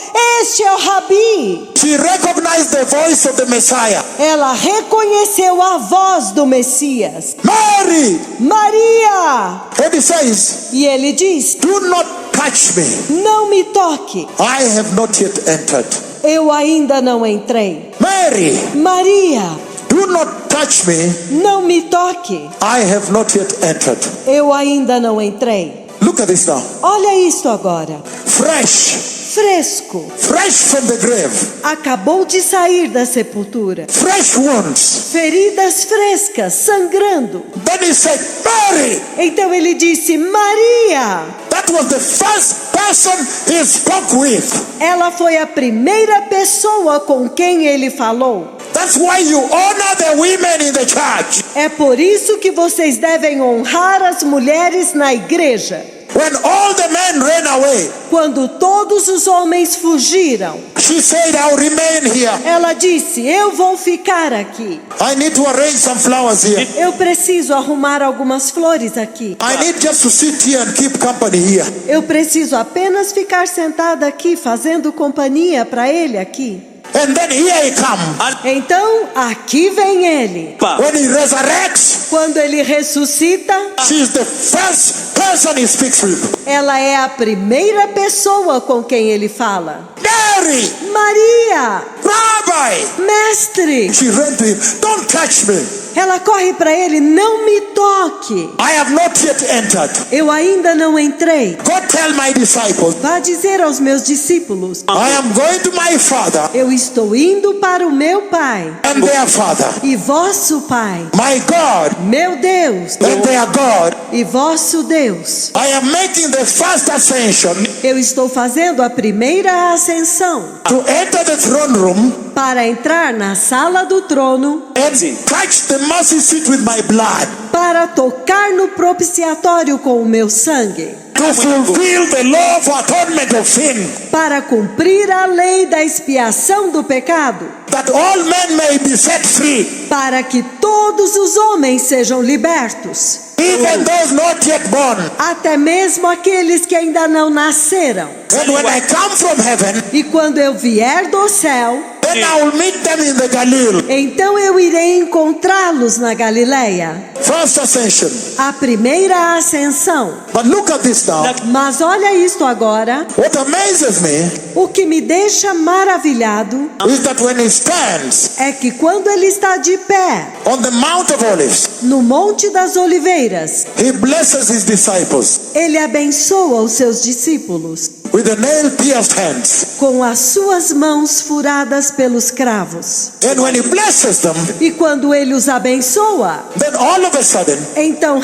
este é o Rabi. She recognized the voice of the Messiah. Ela reconheceu a voz do Messias. Mary! Maria! And he says, E ele diz: do not touch me. não me toque, I have not yet entered. eu ainda não entrei. Mary, Maria! do not touch me. Não me toque. I have not yet entered. Eu ainda não entrei. Look at this now. Olha isto agora. Fresh. Fresco. Fresh from the grave. Acabou de sair da sepultura. Fresh wounds. Feridas frescas, sangrando. Then he said, Mary. Então ele disse: Maria. That was the first person he spoke with. Ela foi a primeira pessoa com quem ele falou. That's why you honor the women in the church. É por isso que vocês devem honrar as mulheres na igreja. When all the men ran away, Quando todos os homens fugiram, she said, I'll remain here. ela disse: eu vou ficar aqui. I need to arrange some flowers here. Eu preciso arrumar algumas flores aqui. I need just to sit here and keep company here. Eu preciso apenas ficar sentada aqui, fazendo companhia para ele aqui. And then here he comes. Então, aqui vem ele. When he resurrects, Quando ele ressuscita, she is the first person he speaks with. ela é a primeira pessoa com quem ele fala. Mary, Maria, Rabbi. mestre. She ran to him. Don't touch me. Ela corre para ele: não me toque. I have not yet entered. Eu ainda não entrei. Go tell my disciples, Vá dizer aos meus discípulos: I am going to my Father eu estou indo para o meu Pai and their Father, e vosso Pai, my God meu Deus and their God. e vosso Deus. I am making the first ascension Eu estou fazendo a primeira ascensão to enter the throne room para entrar na sala do trono, and touch the mercy seat with my blood, para tocar no propiciatório com o meu sangue, to fulfill the law of atonement of sin, para cumprir a lei da expiação do pecado, that all men may be set free, para que todos os homens sejam libertos, even those not yet born. até mesmo aqueles que ainda não nasceram. And when I come from heaven, E quando eu vier do céu, then I will meet them in the Galilee. então eu irei encontrá-los na Galileia. First ascension. A primeira ascensão. But look at this now. Mas olha isto agora. What amazes me O que me deixa maravilhado is that when he stands é que quando ele está de pé on the Mount of Olives, no Monte das Oliveiras, he blesses his disciples ele abençoa os seus discípulos with the nail-pierced hands. com as suas mãos furadas pelos cravos. And when he blesses them, E quando ele os abençoa, then all of a sudden, então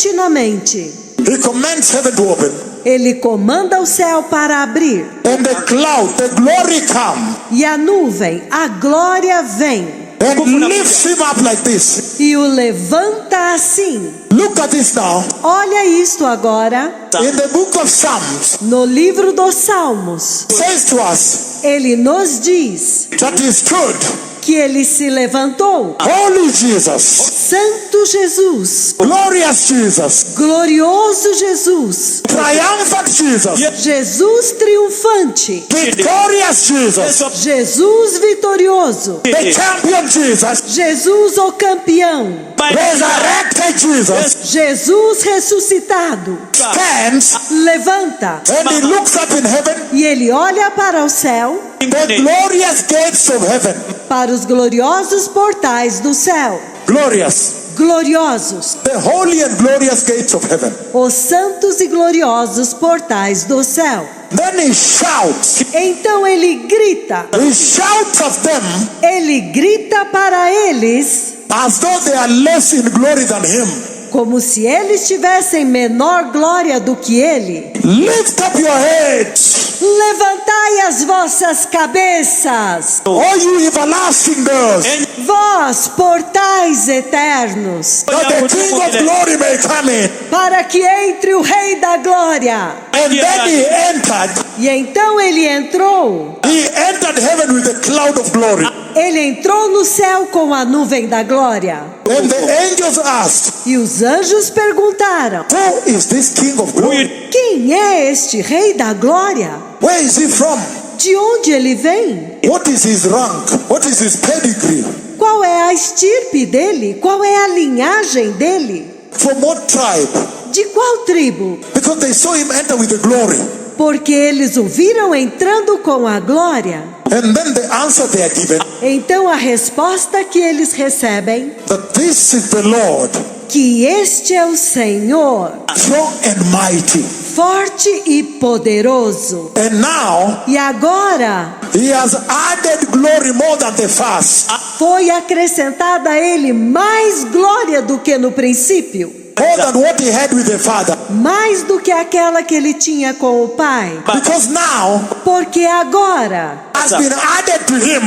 repentinamente he commands heaven to open. ele comanda o céu para abrir. And the cloud, the glory come E a nuvem, a glória vem and lifts him up like this. e o levanta assim. Look at this now. Olha isto agora. In the book of Psalms, No livro dos Salmos, says to us ele nos diz that he stood, que ele se levantou. holy Jesus, Santo Jesus, glorious Jesus, glorioso Jesus, triumphant Jesus, Jesus triunfante, victorious Jesus, Jesus vitorioso, the champion Jesus, Jesus o campeão, resurrected Jesus, Jesus ressuscitado, stands levanta and he looks up in heaven, e ele olha para o céu, the glorious gates of heaven, para os gloriosos portais do céu, glorious, gloriosos, the holy and glorious gates of heaven. os santos e gloriosos portais do céu. Then he shouts, Então ele grita, he shouts of them ele grita para eles as though they are less in glory than him. como se eles tivessem menor glória do que ele. Lift up your heads, Levantai as vossas cabeças, all you everlasting doors, vós portais eternos, that the King of glory may come in. para que entre o Rei da Glória. And then he entered. E então ele entrou. He entered heaven with the cloud of glory. Ele entrou no céu com a nuvem da glória. And the angels asked, E os anjos perguntaram: who is this King of glory? quem é este Rei da Glória? Where is he from? De onde ele vem? What is his rank? What is his pedigree? Qual é a estirpe dele? Qual é a linhagem dele? From what tribe? De qual tribo? Because they saw him enter with the glory. Porque eles o viram entrando com a glória. And then the answer they are given, Então a resposta que eles recebem, that this is the Lord, que este é o Senhor, strong and mighty. forte e poderoso. And now, E agora he has added glory more than the first. foi acrescentada a ele mais glória do que no princípio, More than what he had with the Father. mais do que aquela que ele tinha com o Pai. Because now, Porque agora has been added to him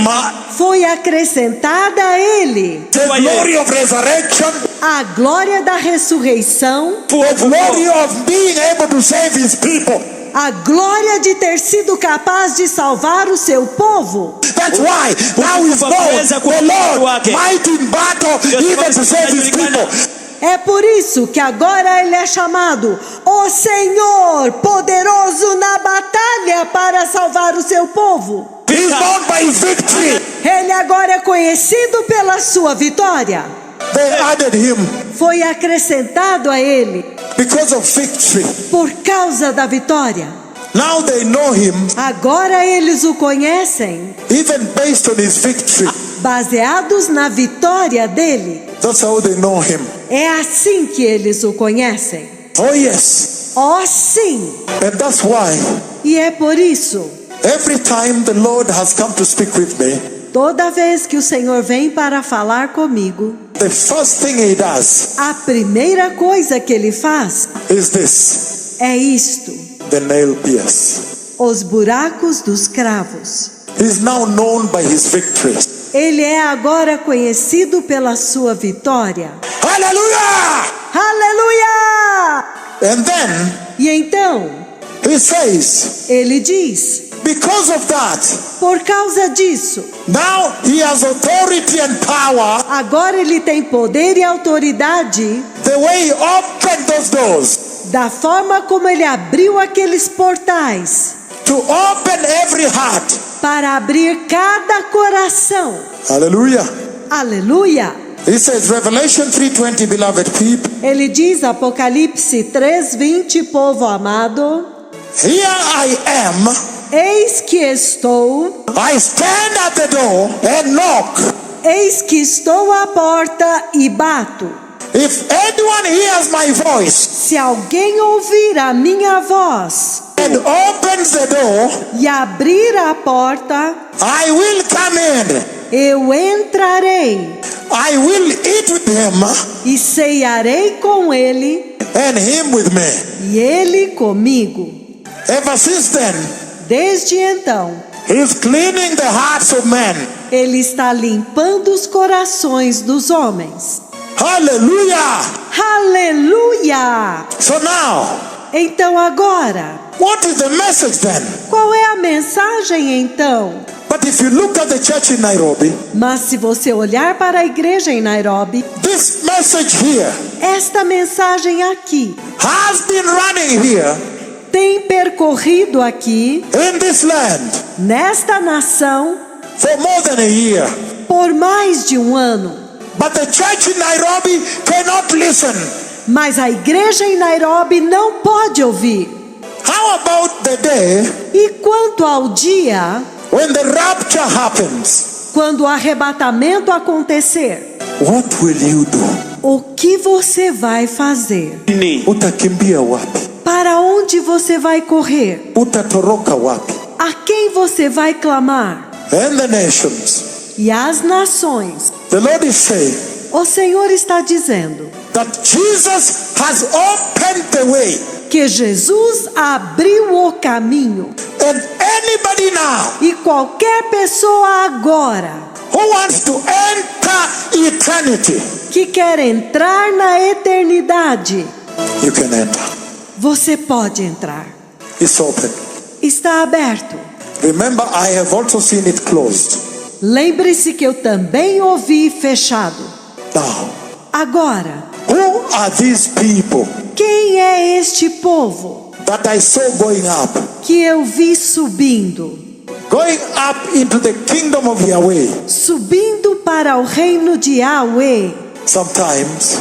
foi acrescentada a ele the glory of resurrection, a glória da ressurreição, the glory of being able to save his people. a glória de ter sido capaz de salvar o seu povo. That's why now he's called the Lord, mighty in battle, even to save his people. É por isso que agora ele é chamado o Senhor, poderoso na batalha para salvar o seu povo. He's known by his victory. Ele agora é conhecido pela sua vitória. They added him Foi acrescentado a ele because of victory. por causa da vitória. Now they know him Agora eles o conhecem, even based on his victory. baseados na vitória dele. That's how they know him. É assim que eles o conhecem. Oh yes. Oh, sim! And that's why E é por isso, every time the Lord has come to speak with me, toda vez que o Senhor vem para falar comigo, the first thing he does a primeira coisa que ele faz is this: é isto: the nail pierce. os buracos dos cravos. He's now known by his victories. Ele é agora conhecido pela sua vitória. Hallelujah! Aleluia! And then E então, he says, ele diz: because of that, por causa disso, now he has authority and power. agora ele tem poder e autoridade, The way he opened those doors da forma como ele abriu aqueles portais, to open every heart. para abrir cada coração. Hallelujah. Aleluia! He says, Revelation 3:20, beloved people, Ele diz, Apocalipse 3:20, povo amado: here I am, eis que estou, I stand at the door and knock. eis que estou à porta e bato. If anyone hears my voice Se alguém ouvir a minha voz and opens the door, e abrir a porta, I will come in. eu entrarei I will eat with him e ceiarei com ele and him with me. e ele comigo. Ever since then, Desde então, he's cleaning the hearts of men. ele está limpando os corações dos homens. Hallelujah. Aleluia! So now, Então agora, what is the message then? qual é a mensagem então? But if you look at the church in Nairobi, Mas se você olhar para a igreja em Nairobi, this message here esta mensagem aqui has been running here tem percorrido aqui, in this land nesta nação, for more than a year. por mais de um ano. But the church in Nairobi cannot listen. Mas a igreja em Nairobi não pode ouvir. How about the day E quanto ao dia, when the rapture happens? quando o arrebatamento acontecer, What will you do? o que você vai fazer? Utakimbia wapi? Para onde você vai correr? Utatoroka wapi? A quem você vai clamar? And the nations. E as nações. The Lord is saying O Senhor está dizendo that Jesus has opened the way. que Jesus abriu o caminho. And anybody now E qualquer pessoa agora who wants to enter eternity, que quer entrar na eternidade, you can enter. você pode entrar. It's open. Está aberto. Remember, I have also seen it closed. Lembre-se que eu também ouvi fechado. Now, Agora, who are these people quem é este povo that I saw going up? que eu vi subindo? Going up into the kingdom of Yahweh. Subindo para o reino de Yahweh. Sometimes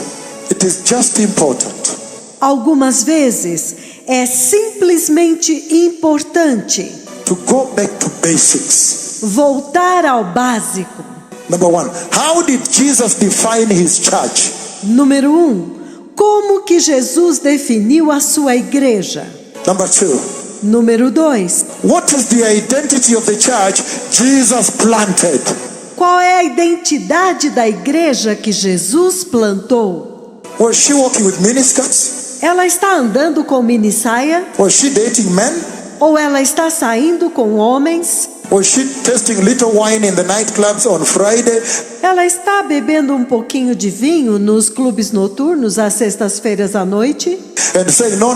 it is just important Algumas vezes é simplesmente importante to go back to basics. Voltar ao básico. Number one, how did Jesus define his church? Número como que Jesus definiu a sua igreja? Number two, Número 2, what is the identity of the church Jesus planted? qual é a identidade da igreja que Jesus plantou? Was she walking with miniskirts? Ela está andando com minissaia? Was she dating men? Ou ela está saindo com homens? Was she tasting little wine in the nightclubs on Friday? Ela está bebendo um pouquinho de vinho nos clubes noturnos às sextas-feiras à noite? And saying, no,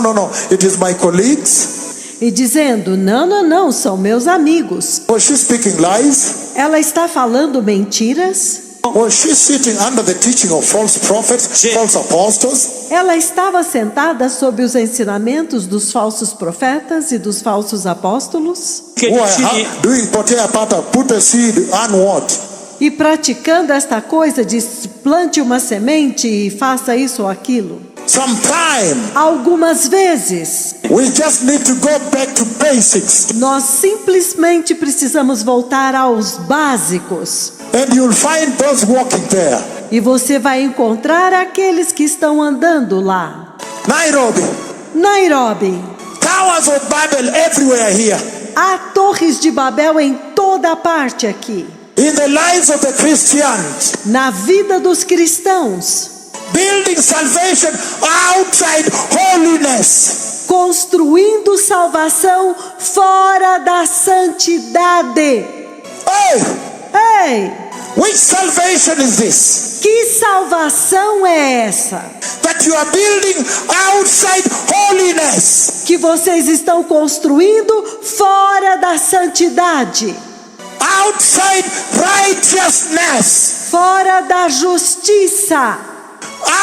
it is my colleagues? E dizendo, não, são meus amigos. Was she speaking lies? Ela está falando mentiras? Was she sitting under the teaching of false prophets, false apostles? Ela estava sentada sob os ensinamentos dos falsos profetas e dos falsos apóstolos? Who are doing potea pata, put a seed and what? E praticando esta coisa de plante uma semente e faça isso ou aquilo? Sometime Algumas vezes, we just need to go back to basics, nós simplesmente precisamos voltar aos básicos. and you'll find those walking there. E você vai encontrar aqueles que estão andando lá. Nairobi. Towers of Babel everywhere here. Há torres de Babel em toda parte aqui. In the lives of the Christians, Na vida dos cristãos. building salvation outside holiness. Construindo salvação fora da santidade. Ei! Which salvation is this? Que salvação é essa? That you are building outside holiness. Que vocês estão construindo fora da santidade. Outside righteousness. Fora da justiça.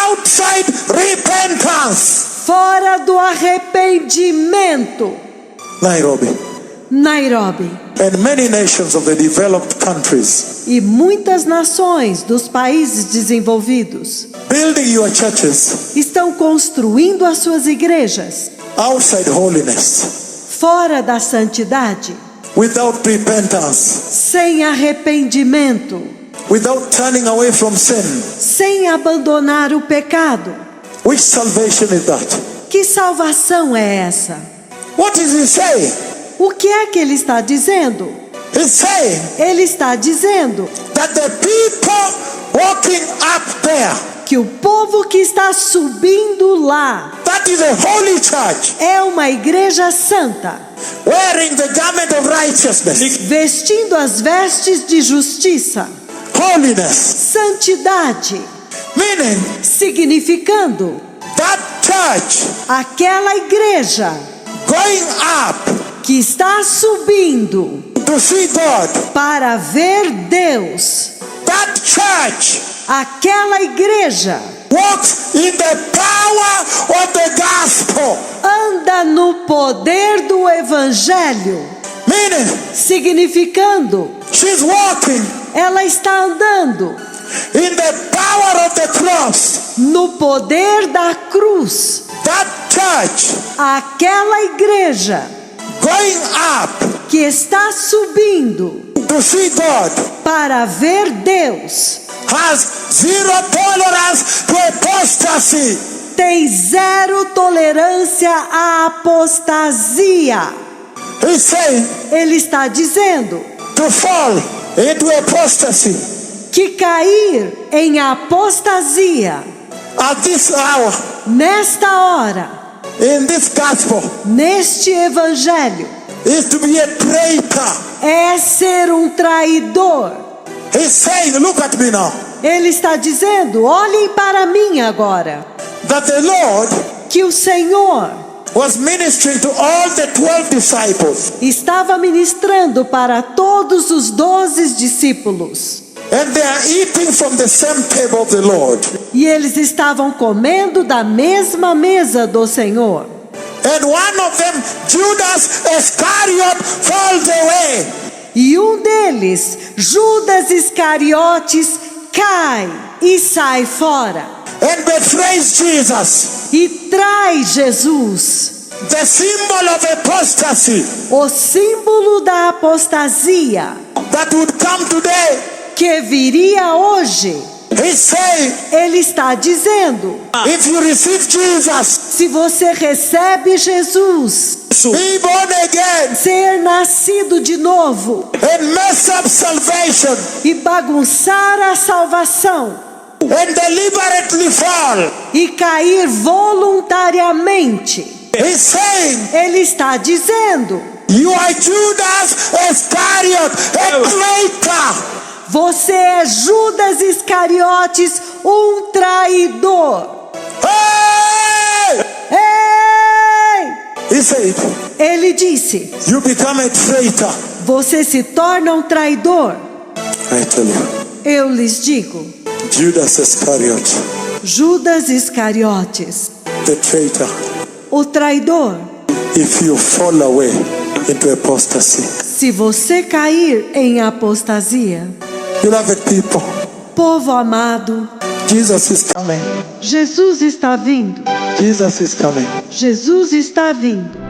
Outside repentance. Fora do arrependimento. Nairobi. And many nations of the developed countries, E muitas nações dos países desenvolvidos building your churches estão construindo as suas igrejas outside holiness, fora da santidade, without repentance, sem arrependimento, without turning away from sin. sem abandonar o pecado. Which salvation is that? Que salvação é essa? What is he saying? O que é que ele está dizendo? He's saying Ele está dizendo that the people walking up there, que o povo que está subindo lá that is a holy church, é uma igreja santa, wearing the garment of righteousness, vestindo as vestes de justiça, holiness, santidade, meaning significando that church aquela igreja going up que está subindo to see God, para ver Deus. that church Aquela igreja walks in the power of the gospel, anda no poder do evangelho, meaning significando she's walking ela está andando in the power of the cross. no poder da cruz. That church Aquela igreja going up que está subindo to see God para ver Deus has zero tolerance to apostasy. tem zero tolerância à apostasia. He's saying Ele está dizendo to fall into apostasy que cair em apostasia at this hour, nesta hora, in this gospel, neste evangelho, is to be a traitor. é ser um traidor. He's saying, look at me now, Ele está dizendo, olhem para mim agora, that the Lord que o Senhor was ministering to all the 12 disciples, estava ministrando para todos os 12 discípulos. and they are eating from the same table of the Lord. E eles estavam comendo da mesma mesa do Senhor. And one of them, Judas Iscariot, falls away. E um deles, Judas Iscariotes, cai e sai fora. And betrays Jesus. E trai Jesus. The symbol of apostasy. O símbolo da apostasia. that would come today. que viria hoje. He's saying, Ele está dizendo: if you receive Jesus, se você recebe Jesus, be born again, ser nascido de novo and mess up salvation, e bagunçar a salvação and deliberately fall. e cair voluntariamente, He's saying, ele está dizendo: you are Judas Iscariot, a traitor. você é Judas Iscariotes, um traidor. Hey! Ei! He said, Ele disse: you become a traitor. você se torna um traidor. I tell you, Eu lhes digo, Judas Iscariot, Judas Iscariotes, the traitor. o traidor. If you fall away into apostasy, Se você cair em apostasia, beloved people, povo amado, Jesus is coming. Jesus está vindo. Jesus is coming. Jesus está vindo.